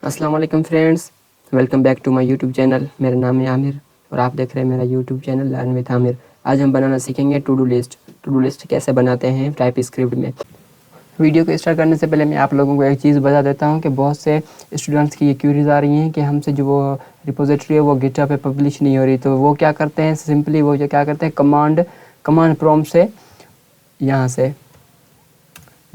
अस्सलाम वालेकुम friends, welcome back to my YouTube channel. मेरा नाम है आमिर और आप देख रहे हैं मेरा YouTube channel learn with Aamir. आज हम बनाना सीखेंगे to do list. To do list कैसे बनाते हैं टाइप स्क्रिप्ट में। वीडियो को स्टार्ट करने से पहले मैं आप लोगों को एक चीज़ बता देता हूं कि बहुत से स्टूडेंट्स की ये क्यूरीज आ रही हैं कि हमसे जो वो रिपोजिटरी है वो गिटहब पे पब्लिश नहीं हो रही। तो वो क्या करते हैं, सिंपली वो जो क्या करते हैं, कमांड प्रॉम्प्ट से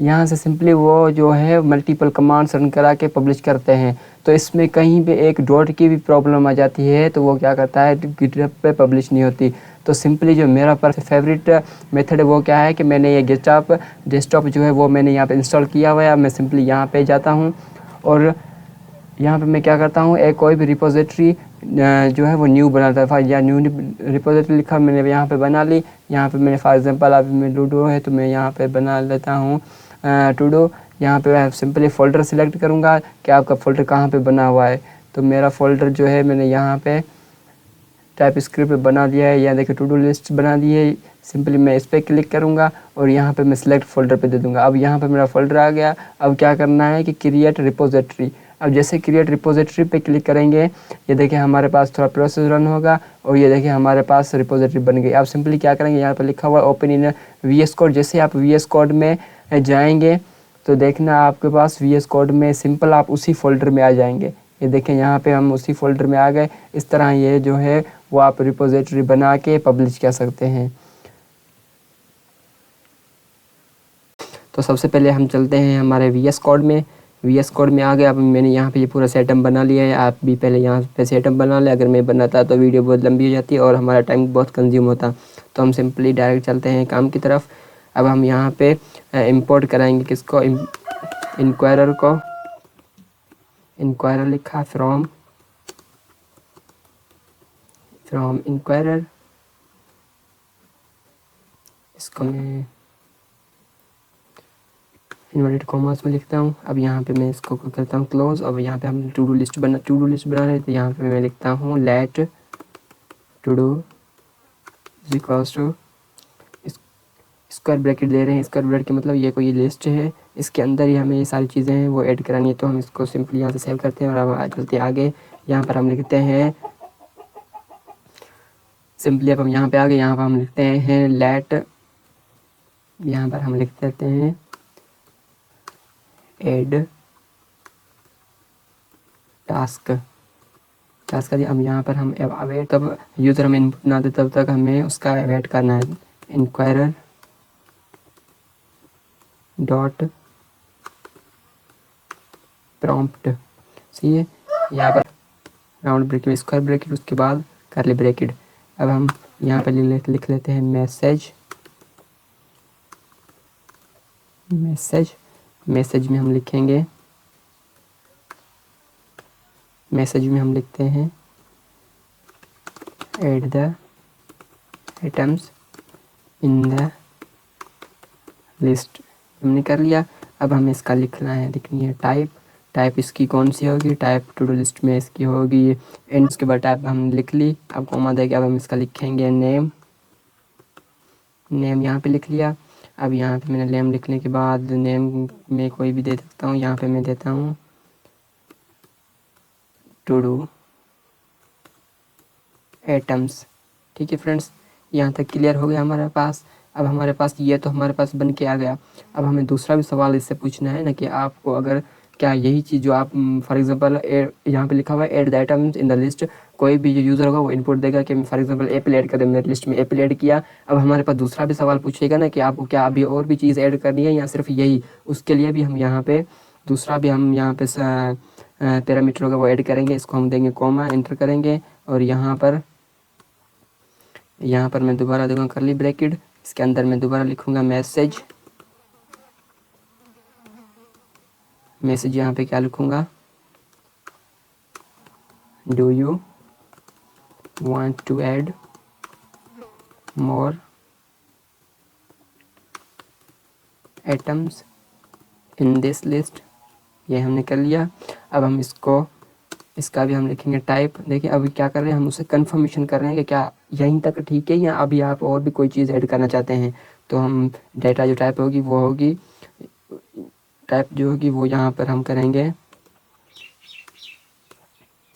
यहाँ से सिंपली वो जो है मल्टीपल कमांड्स रन करा के पब्लिश करते हैं। तो इसमें कहीं पे एक डॉट की भी प्रॉब्लम आ जाती है तो वो क्या करता है, गिटहब पे पब्लिश नहीं होती। तो सिंपली जो मेरा फेवरेट मेथड है वो क्या है कि मैंने ये गिटहब डेस्कटॉप जो है वो मैंने यहाँ पे इंस्टॉल किया हुआ है। मैं सिंपली यहाँ पे जाता हूँ और यहाँ पे मैं क्या करता हूँ, एक कोई भी रिपोजिटरी जो है वो न्यू बनाता है या न्यू रिपोजिटरी लिखा मैंने यहाँ पे बना ली। यहाँ पे मैंने फॉर एग्जांपल अभी मैं लूडो है तो मैं यहाँ पे बना लेता हूँ टू डू। यहाँ पे मैं सिंपली फ़ोल्डर सिलेक्ट करूँगा कि आपका फ़ोल्डर कहाँ पे बना हुआ है। तो मेरा फ़ोल्डर जो है मैंने यहाँ पे टाइप स्क्रिप्ट बना दिया है, या देखिए टू डू लिस्ट बना दी है। सिंपली मैं इस पर क्लिक करूँगा और यहाँ पे मैं सिलेक्ट फ़ोल्डर पे दे दूँगा। अब यहाँ पे मेरा फ़ोल्डर आ गया। अब क्या करना है कि क्रिएट रिपोजिटरी। अब जैसे क्रिएट रिपोजिटरी पे क्लिक करेंगे, ये देखिए हमारे पास थोड़ा प्रोसेस रन होगा और ये देखिए हमारे पास रिपोजिटरी बन गई। अब सिंपली क्या करेंगे, यहाँ पर लिखा हुआ ओपन इन VS कोड। जैसे आप VS कोड में जाएंगे तो देखना आपके पास VS कोड में सिंपल आप उसी फोल्डर में आ जाएंगे। ये देखें यहाँ पे हम उसी फोल्डर में आ गए। इस तरह ये जो है वो आप रिपोजिटरी बना के पब्लिश कर सकते हैं। तो सबसे पहले हम चलते हैं हमारे VS कोड में। VS कोड में आ गए। अब मैंने यहाँ पे ये पूरा सेटअप बना लिया है। आप भी पहले यहाँ पे सेटअप बना लें। अगर मैं बनाता तो वीडियो बहुत लंबी हो जाती और हमारा टाइम बहुत कंज्यूम होता। तो हम सिंपली डायरेक्ट चलते हैं काम की तरफ। अब हम यहाँ पे इंपोर्ट कराएंगे किसको, इंक्वायरर को। इंक्वायरर लिखा फ्रॉम इंक्वायरर। इसको मैं इन्वर्टेड कॉमर्स में लिखता हूँ। अब यहाँ पे मैं इसको करता हूँ क्लोज। अब यहाँ पे हम टू डू लिस्ट बना रहे थे। यहाँ पे मैं लिखता हूँ let to do is equals to, square bracket दे रहे हैं। स्क्वायर ब्रैकेट मतलब ये कोई लिस्ट है, इसके अंदर ही हमें ये सारी चीज़ें हैं वो ऐड करानी है। तो हम इसको सिंपली यहाँ से सेव करते हैं और अब चलते आगे। यहाँ पर हम लिखते हैं सिंपली, अब हम यहाँ पे आगे, यहाँ पर हम लिखते हैं लेट, यहाँ पर हम लिख देते हैं एड टास्क का दिया। अब यहाँ पर हम अवेट, तब यूज़र हमें इनपुट ना दे तब तक हमें उसका अवेट करना है। इंक्वायरर डॉट प्रॉम्प्ट, सही है। यहाँ पर राउंड ब्रैकेट, स्क्वायर ब्रैकेट, उसके बाद कर्ली ब्रैकेट। अब हम यहाँ पर लिख लेते हैं मैसेज में हम लिखेंगे, मैसेज में हम लिखते हैं add the items in the list. हमने कर लिया। अब हमें इसका लिखनी है टाइप इसकी कौन सी होगी, टाइप टू डू लिस्ट में इसकी होगी एंड। उसके बाद टाइप हम लिख ली। अब कॉमा देके अब हम इसका लिखेंगे नेम यहाँ पे लिख लिया। अब यहाँ पे मैंने नेम लिखने के बाद नेम में कोई भी दे सकता हूँ। यहाँ पे मैं देता हूँ टू डू आइटम्स। ठीक है फ्रेंड्स, यहाँ तक क्लियर हो गया हमारे पास। अब हमारे पास ये तो हमारे पास बन के आ गया। अब हमें दूसरा भी सवाल इससे पूछना है ना कि आपको अगर क्या यही चीज़ जो आप फॉर एग्जांपल यहाँ पे लिखा हुआ है add the items in the list, कोई भी जो यूज़र होगा वो इनपुट देगा कि फॉर एग्जांपल एप्पल ऐड कर दे, मेरे लिस्ट में एप्पल ऐड किया। अब हमारे पास दूसरा भी सवाल पूछेगा ना कि आपको क्या अभी और भी चीज़ ऐड करनी है या सिर्फ यही, उसके लिए भी हम यहाँ पे दूसरा भी हम यहाँ पे पैरामीटर होगा वो ऐड करेंगे। इसको हम देंगे कॉमा, एंटर करेंगे और यहाँ पर मैं दोबारा दूंगा कर्ली ब्रैकेट। इसके अंदर मैं दोबारा लिखूंगा मैसेज यहाँ पे क्या लिखूंगा, do you want to add more items in this list. ये हमने कर लिया। अब हम इसका भी हम लिखेंगे टाइप। देखिए अभी क्या कर रहे हैं, हम उसे कंफर्मेशन कर रहे हैं कि क्या यहीं तक ठीक है या अभी आप और भी कोई चीज़ ऐड करना चाहते हैं। तो हम डेटा जो टाइप होगी वो यहाँ पर हम करेंगे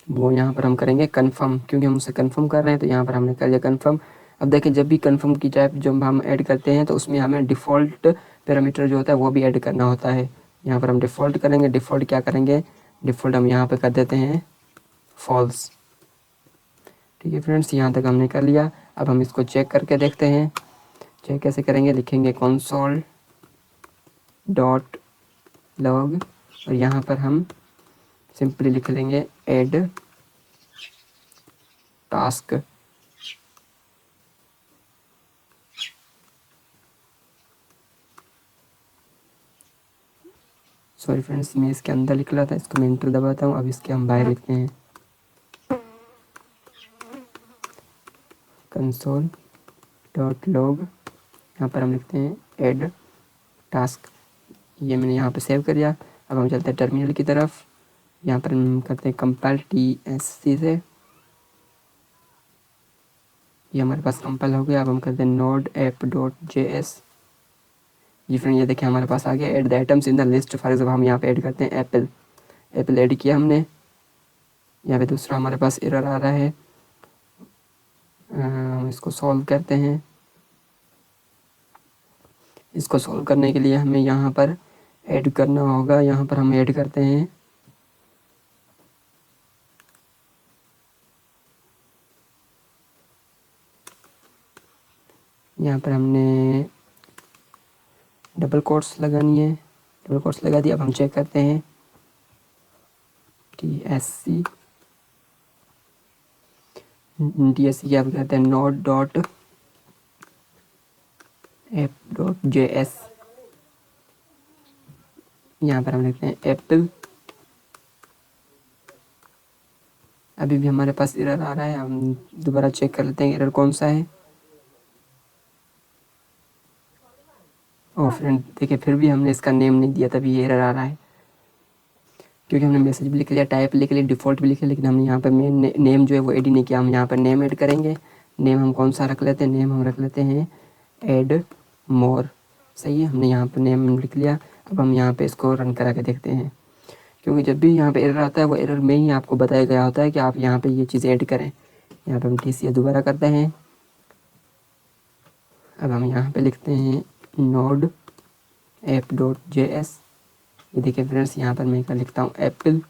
वो यहाँ पर हम करेंगे कन्फर्म, क्योंकि हम उसे कन्फर्म कर रहे हैं तो यहाँ पर हमने कर लिया कन्फर्म। अब देखें जब भी कन्फर्म की टाइप जब हम ऐड करते हैं तो उसमें हमें डिफ़ॉल्ट पैरामीटर जो होता है वो भी ऐड करना होता है। यहाँ पर हम डिफ़ॉल्ट करेंगे, डिफ़ॉल्ट क्या करेंगे, डिफ़ॉल्ट हम यहाँ पर कर देते हैं फॉल्स। ठीक है फ्रेंड्स, यहाँ तक हमने कर लिया। अब हम इसको चेक करके देखते हैं। चेक कैसे करेंगे, लिखेंगे console डॉट लॉग और यहाँ पर हम सिंपली लिख लेंगे ऐड टास्क। सॉरी फ्रेंड्स, मैं इसके अंदर लिख रहा था, इसको मैं एंटर दबाता हूँ। अब इसके हम बाहर लिखते हैं कंसोल डॉट लॉग, यहाँ पर हम लिखते हैं ऐड टास्क। ये मैंने यहाँ पे सेव कर दिया। अब हम चलते हैं टर्मिनल की तरफ। यहाँ पर हम करते हैं कंपाइल TSC से, ये हमारे पास कंपाइल हो गया। अब हम करते हैं नोड ऐप डॉट JS। जी फ्रेंड, ये देखिए हमारे पास आ गया add the items in the list. For example हम यहाँ पे ऐड करते हैं एप्पल, एप्पल ऐड किया हमने। यहाँ पे दूसरा हमारे पास एरर आ रहा है, हम इसको सॉल्व करते हैं। इसको सॉल्व करने के लिए हमें यहाँ पर ऐड करना होगा। यहाँ पर हम ऐड करते हैं यहाँ पर हमने डबल कोट्स लगानी है, डबल कोट्स लगा दिया। अब हम चेक करते हैं TSC क्या कहते हैं, node dot app dot JS। यहाँ पर हम लिखते हैं एप्पल। अभी भी हमारे पास एरर आ रहा है, हम दोबारा चेक कर लेते हैं एरर कौन सा है। और फ्रेंड देखिए फिर भी हमने इसका नेम नहीं दिया, तभी ये एरर आ रहा है। क्योंकि हमने मैसेज भी लिख लिया, टाइप लिख लिया, डिफ़ॉल्ट भी लिख लिया, लेकिन हमने यहाँ पर मेन नेम जो है वो ऐड ही नहीं किया। हम यहाँ पर नेम ऐड करेंगे। नेम हम कौन सा रख लेते हैं, नेम हम रख लेते हैं ऐड मोर। सही है, हमने यहाँ पर नेम लिख लिया। अब हम यहाँ पे इसको रन करा के देखते हैं, क्योंकि जब भी यहाँ पे एरर आता है वो एरर में ही आपको बताया गया होता है कि आप यहाँ पे ये चीज़ें ऐड करें। यहाँ पे हम TCS दोबारा करते हैं। अब हम यहाँ पे लिखते हैं नोड ऐप डॉट JS। ये देखिए फ्रेंड्स, यहाँ पर मैं क्या लिखता हूँ एप्पल।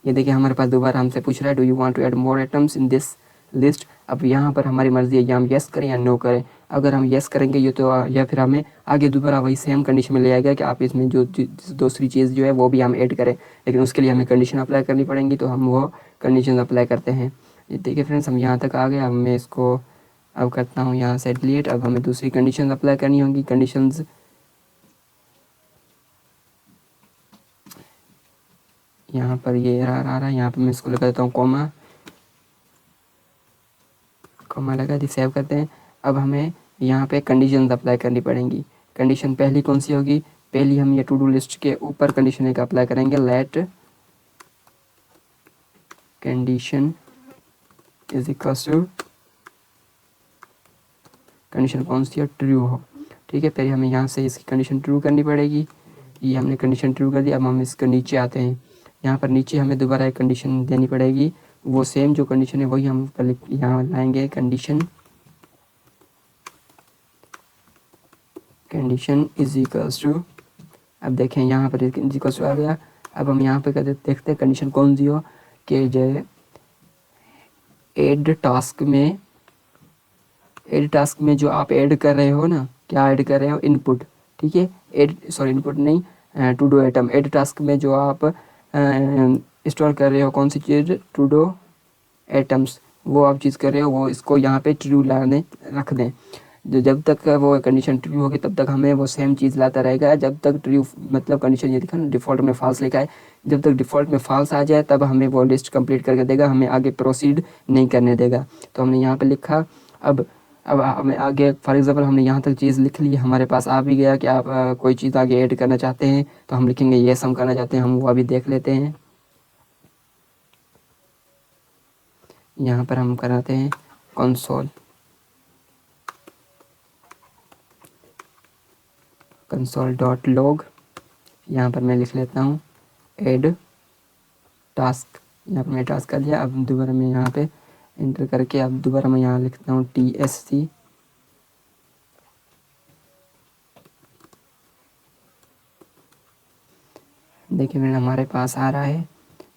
ये देखिए हमारे पास दोबारा हमसे पूछ रहा है do you want to add more items in this list. अब यहाँ पर हमारी मर्जी है, या हम येस करें या नो करें। अगर हम येस करेंगे ये तो या फिर हमें आगे दोबारा वही सेम कंडीशन में ले आएगा कि आप इसमें जो दूसरी चीज़ जो है वो भी हम ऐड करें, लेकिन उसके लिए हमें कंडीशन अप्लाई करनी पड़ेंगी, तो हम वो कंडीशन अप्लाई करते हैं। ये देखिए फ्रेंड्स, हम यहाँ तक आ गए। अब मैं इसको अब करता हूँ यहाँ से डिलीट। अब हमें दूसरी कंडीशन अप्लाई करनी होंगी। कंडीशंस यहाँ पर ये एरर आ रहा है, यहाँ पर मैं इसको लगा देता हूँ कॉमा, कॉमा लगा दी, सेव करते हैं। अब हमें यहाँ पे कंडीशंस अप्लाई करनी पड़ेंगी। कंडीशन पहली कौन सी होगी, पहली हम ये टू डू लिस्ट के ऊपर कंडीशन एक अप्लाई करेंगे, let condition is equals to, condition कौन सी है, ट्रू हो। ठीक है, पहले हमें यहाँ से इसकी कंडीशन ट्रू करनी पड़ेगी। ये हमने कंडीशन ट्रू कर दी। अब हम इसके नीचे आते हैं। यहाँ पर नीचे हमें दोबारा एक कंडीशन देनी पड़ेगी। वो सेम जो कंडीशन है वही हम पहले यहाँ लाएंगे, कंडीशन इज इक्वल्स टू। अब देखें यहाँ पर इज इक्वल्स टू आ गया। अब हम यहाँ पे देखते हैं कंडीशन कौन सी हो कि जो ऐड टास्क में जो आप ऐड कर रहे हो ना, क्या ऐड कर रहे हो, इनपुट। ठीक है, इनपुट नहीं, to do item. Add task में जो आप इंस्टॉल कर रहे हो कौन सी चीज़, टू डू आइटम्स, वो आप चीज़ कर रहे हो, वो इसको यहाँ पे ट्रू लाने रख दें। जब तक वो कंडीशन ट्रू होगी तब तक हमें वो सेम चीज़ लाता रहेगा। जब तक ट्रू मतलब कंडीशन ये दिखा ना डिफ़ॉल्ट में फॉल्स लिखा है, जब तक डिफ़ॉल्ट में फॉल्स आ जाए तब हमें वो लिस्ट कंप्लीट करके देगा, हमें आगे प्रोसीड नहीं करने देगा। तो हमने यहाँ पे लिखा। अब हमें आगे फॉर एग्जांपल हमने यहाँ तक चीज़ लिख ली, हमारे पास आ भी गया कि आप कोई चीज़ आगे ऐड करना चाहते हैं, तो हम लिखेंगे येस हम करना चाहते हैं। हम वो अभी देख लेते हैं। यहाँ पर हम कराते हैं कंसोल डॉट लॉग। यहाँ पर मैं लिख लेता हूँ ऐड टास्क। यहाँ पर मैंने टास्क कर लिया। अब दोबारा मैं यहाँ पे एंटर करके अब दोबारा मैं यहाँ लिखता हूँ TSC। देखिए फ्रेंड हमारे पास आ रहा है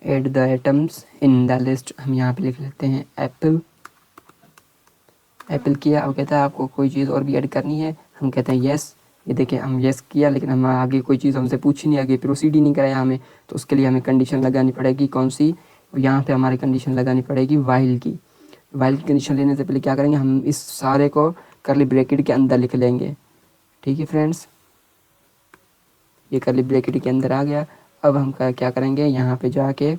add the items in the list. हम यहाँ पे लिख लेते हैं एप्पल। एप्पल किया। अब कहता है आपको कोई चीज़ और भी ऐड करनी है। हम कहते हैं येस। ये देखिए हम येस किया, लेकिन हम आगे कोई चीज़ हमसे पूछी नहीं, आगे प्रोसीड ही नहीं कराया हमें। तो उसके लिए हमें कंडीशन लगानी पड़ेगी। कौन सी? यहाँ पे हमारी कंडीशन लगानी पड़ेगी वाइल की। वाइल की कंडीशन लेने से पहले क्या करेंगे, हम इस सारे को करली ब्रैकेट के अंदर लिख लेंगे। ठीक है फ्रेंड्स, ये करली ब्रैकेट के अंदर आ गया। अब हम क्या करेंगे, यहाँ पे जाके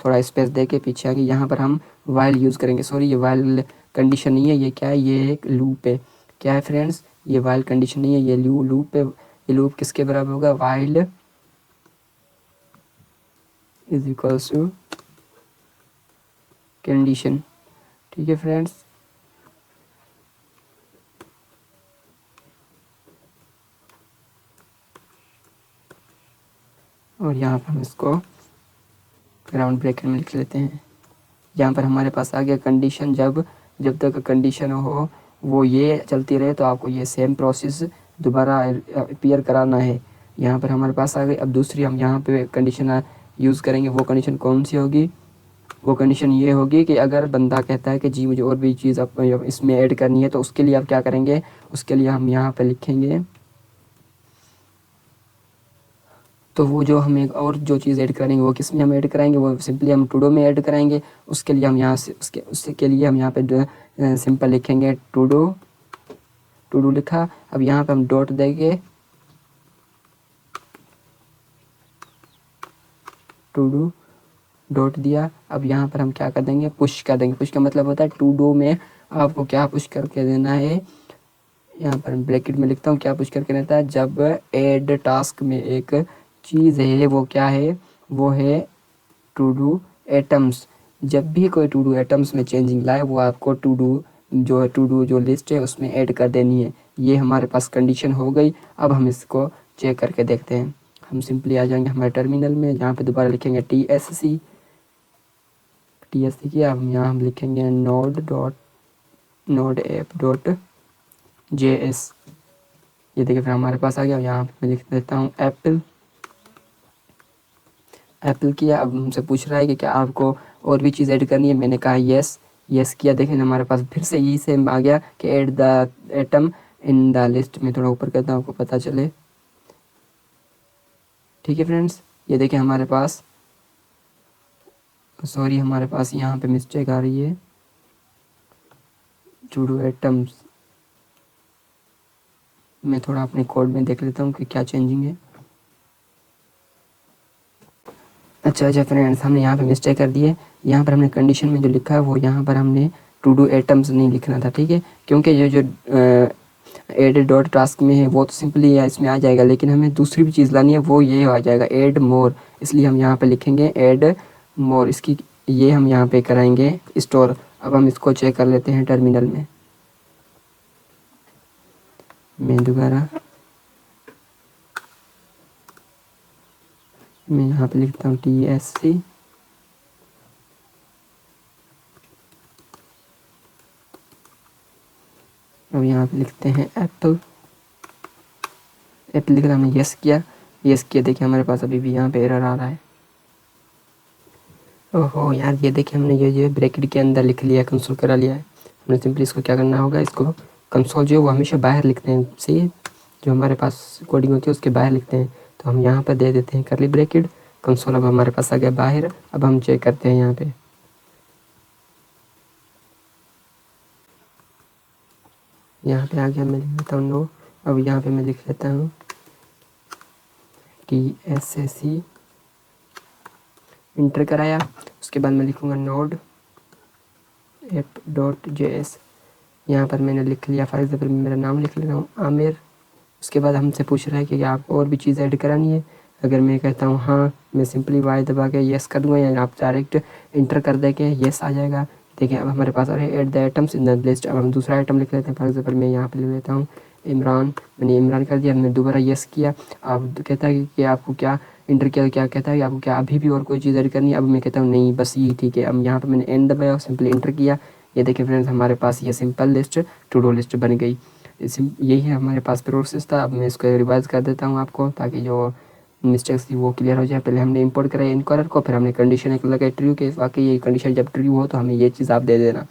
थोड़ा स्पेस दे के पीछे आके यहाँ पर हम वाइल यूज़ करेंगे। सॉरी, ये वाइल कंडीशन नहीं है, ये क्या है, ये एक लूप है। क्या है फ्रेंड्स, ये वाइल कंडीशन नहीं है, ये लूप है। ये लूप किसके बराबर होगा, while is equals to condition. ठीक है फ्रेंड्स, और यहाँ पर हम इसको राउंड ब्रैकेट में लिख लेते हैं। यहाँ पर हमारे पास आ गया कंडीशन। जब तक कंडीशन हो वो ये चलती रहे तो आपको ये सेम प्रोसेस दोबारा अपीयर कराना है। यहाँ पर हमारे पास आ गई। अब दूसरी हम यहाँ पे कंडीशन यूज़ करेंगे। वो कंडीशन कौन सी होगी, वो कंडीशन ये होगी कि अगर बंदा कहता है कि जी मुझे और भी चीज़ आप इसमें ऐड करनी है, तो उसके लिए आप क्या करेंगे, उसके लिए हम यहाँ पे लिखेंगे। तो वो जो हम एक और जो चीज़ ऐड करेंगे वो किस में हम ऐड कराएंगे, वो सिंपली हम टूडो में ऐड कराएंगे। उसके लिए हम यहाँ से उसके लिए हम यहाँ पे सिंपल लिखेंगे टूडो लिखा। अब यहाँ पे हम डॉट देंगे, टूडो डॉट दिया। अब यहाँ पर हम क्या कर देंगे, पुश कर देंगे। पुश का मतलब होता है टूडो में आपको क्या पुश करके देना है। यहाँ पर ब्रैकेट में लिखता हूँ क्या पुश करके देता है। जब ऐड टास्क में एक चीज़ है, वो क्या है, वो है टू डू एटम्स। जब भी कोई टू डू एटम्स में चेंजिंग लाए, वो आपको टू डू जो लिस्ट है उसमें ऐड कर देनी है। ये हमारे पास कंडीशन हो गई। अब हम इसको चेक करके देखते हैं। हम सिंपली आ जाएंगे हमारे टर्मिनल में, जहाँ पे दोबारा लिखेंगे TSC किया। हम यहाँ हम लिखेंगे नोड ऐप डॉट JS। ये देखिए फिर हमारे पास आ गया। यहाँ पे मैं लिख देता हूँ एप्पल किया। अब हमसे पूछ रहा है कि क्या आपको और भी चीज़ ऐड करनी है। मैंने कहा यस किया। देखें हमारे पास फिर से यही सेम आ गया कि add the atom in the list. में थोड़ा ऊपर करता हूँ आपको पता चले। ठीक है फ्रेंड्स, ये देखें हमारे पास, सॉरी हमारे पास यहाँ पे मिस्टेक आ रही है। टू एटम्स मैं थोड़ा अपने कोड में देख लेता हूँ कि क्या चेंजिंग है। अच्छा फ्रेंड्स, हमने यहाँ पे मिस्टेक कर दी है। यहाँ पर हमने कंडीशन में जो लिखा है वो यहाँ पर हमने टू डू एटम्स नहीं लिखना था। ठीक है, क्योंकि ये जो ऐड डॉट टास्क में है वो तो सिंपली इसमें आ जाएगा, लेकिन हमें दूसरी भी चीज़ लानी है, वो ये आ जाएगा ऐड मोर। इसलिए हम यहाँ पे लिखेंगे ऐड मोर। इसकी ये हम यहाँ पे कराएंगे स्टोर। अब हम इसको चेक कर लेते हैं टर्मिनल में। मैं दोबारा मैं यहाँ पे लिखता हूँ TSC। अब यहाँ पे लिखते हैं एप्पल लिख रहा। हमने यस किया। देखिए हमारे पास अभी भी यहाँ पे एरर आ रहा है। ओहो यार, ये देखिए हमने ये ब्रैकेट के अंदर लिख लिया, कंसोल करा लिया है। हमने सिंपली इसको क्या करना होगा, इसको कंसोल जो है वो हमेशा बाहर लिखते हैं। सही, जो हमारे पास कोडिंग होती है उसके बाहर लिखते हैं। तो हम यहाँ पर दे देते हैं करली ब्रैकेट कंसोल। अब हमारे पास आ गया बाहर। अब हम चेक करते हैं यहाँ पे। यहाँ पे आ गया, मैं लिख लेता हूँ नो। अब यहाँ पे मैं लिख लेता हूँ TSC, इंटर कराया। उसके बाद मैं लिखूँगा नोड ऐप डॉट JS। यहाँ पर मैंने लिख लिया, फॉर एग्जाम्पल मेरा नाम लिख लेता हूँ आमिर। उसके बाद हमसे पूछ रहा है कि आपको और भी चीज़ ऐड करानी है। अगर मैं कहता हूँ हाँ, मैं सिंपली वाई दबा के येस कर दूँगा, या आप डायरेक्ट इंटर कर दे के येस आ जाएगा। देखिए अब हमारे पास आ रहे हैं add the items in the list. अब हम दूसरा आइटम लिख लेते हैं। फॉर एग्जाम्पल मैं यहाँ पे लिख लेता हूँ इमरान। मैंने इमरान कर दिया। हमने दोबारा येस किया। अब कहता है कि आपको क्या इंटर किया तो क्या कहता है कि आपको क्या अभी भी और कोई चीज़ ऐड करनी है। अब मैं कहता हूँ नहीं बस ये ठीक है। अब यहाँ पे मैंने एंड दबाया और सिंपली इंटर किया। ये देखिए फ्रेंड्स हमारे पास ये simple list to do list बन गई। यही है हमारे पास प्रोसेस था। अब मैं इसको रिवाइज कर देता हूँ आपको, ताकि जो मिस्टेक्स थी वो क्लियर हो जाए। पहले हमने इंपोर्ट कराया इनकोडर को, फिर हमने कंडीशन एक लगाई ट्रू के, वाकई ये कंडीशन जब ट्रू हो तो हमें ये चीज़ आप दे देना।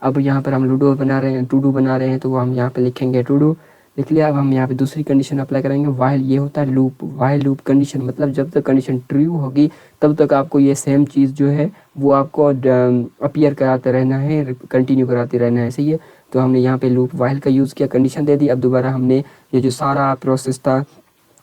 अब यहाँ पर हम लूडो बना रहे हैं, टू डू बना रहे हैं, तो वो हम यहाँ पे लिखेंगे टू डू, लिख लिया। अब हम यहाँ पे दूसरी कंडीशन अप्लाई करेंगे। वाइल ये होता है लूप, वाइल लूप कंडीशन मतलब जब तक कंडीशन ट्रू होगी तब तक आपको ये सेम चीज़ जो है वो आपको अपीयर कराते रहना है, कंटिन्यू कराते रहना है, सही है। तो हमने यहाँ पे लूप वाइल का यूज़ किया, कंडीशन दे दी। अब दोबारा हमने ये जो सारा प्रोसेस था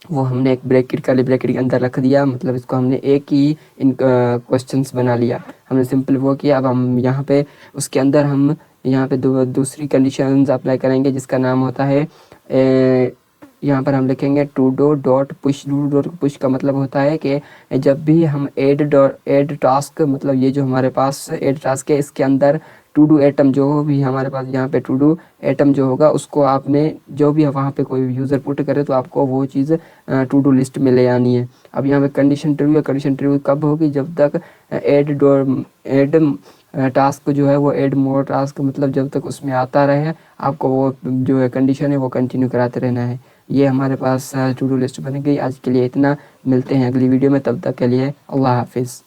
वो हमने एक ब्रैकेट काले ब्रैकेट के अंदर रख दिया, मतलब इसको हमने एक ही इन क्वेश्चंस बना लिया, हमने सिंपल वो किया। अब हम यहाँ पे उसके अंदर हम यहाँ पे दूसरी कंडीशंस अप्लाई करेंगे जिसका नाम होता है यहाँ पर हम लिखेंगे to do dot push. To dot push का मतलब होता है कि जब भी हम एड टास्क, मतलब ये जो हमारे पास एड टास्क है इसके अंदर टू डू आइटम जो भी हमारे पास यहाँ पे टू डू आइटम जो होगा उसको आपने जो भी वहाँ पे कोई यूज़र पुट करे तो आपको वो चीज़ टू डू लिस्ट में ले आनी है। अब यहाँ पे कंडीशन ट्रू है, कंडीशन ट्रू कब होगी, जब तक एड टास्क जो है वो एड मोर टास्क, मतलब जब तक उसमें आता रहे आपको वो जो है कंडीशन है वो कंटिन्यू कराते रहना है। ये हमारे पास टू डू लिस्ट बन गई। आज के लिए इतना, मिलते हैं अगली वीडियो में, तब तक के लिए अल्लाह हाफिज़।